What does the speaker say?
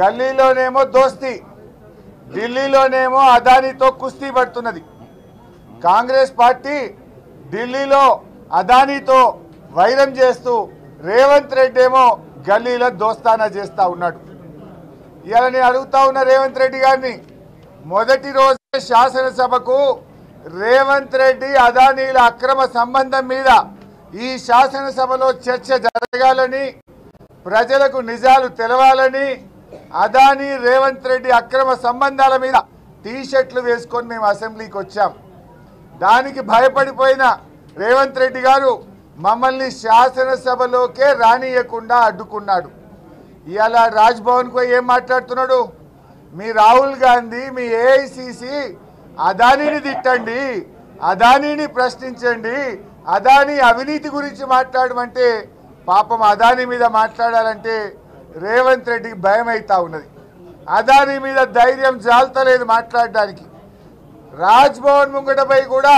గల్లీలోనేమో దోస్తి, ఢిల్లీలోనేమో అదానీతో కుస్తీ పడుతున్నది. కాంగ్రెస్ పార్టీ ఢిల్లీలో అదానీతో వైరం చేస్తూ రేవంత్ రెడ్డి ఏమో గల్లీలో దోస్తానా చేస్తూ ఉన్నాడు. ఇలా నేను అడుగుతా ఉన్న రేవంత్ రెడ్డి గారిని, మొదటి రోజే శాసనసభకు రేవంత్ రెడ్డి అదానీల అక్రమ సంబంధం మీద ఈ శాసనసభలో చర్చ జరగాలని, ప్రజలకు నిజాలు తెలవాలని, అదానీ రేవంత్ రెడ్డి అక్రమ సంబంధాల మీద టీషర్ట్లు వేసుకొని మేము అసెంబ్లీకి వచ్చాం. దానికి భయపడిపోయిన రేవంత్ రెడ్డి గారు మమ్మల్ని శాసనసభలోకే రానియకుండా అడ్డుకున్నాడు. ఇవాళ రాజ్భవన్కు ఏం మాట్లాడుతున్నాడు? మీ రాహుల్ గాంధీ, మీ ఏఐసిసి అదానీని తిట్టండి, అదానీని ప్రశ్నించండి, అదానీ అవినీతి గురించి మాట్లాడమంటే పాపం అదానీ మీద మాట్లాడాలంటే రేవంత్ రెడ్డికి భయం అవుతా ఉన్నది. అదానీ మీద ధైర్యం జాలతలేదు మాట్లాడడానికి. రాజ్భవన్ ముంగటపై కూడా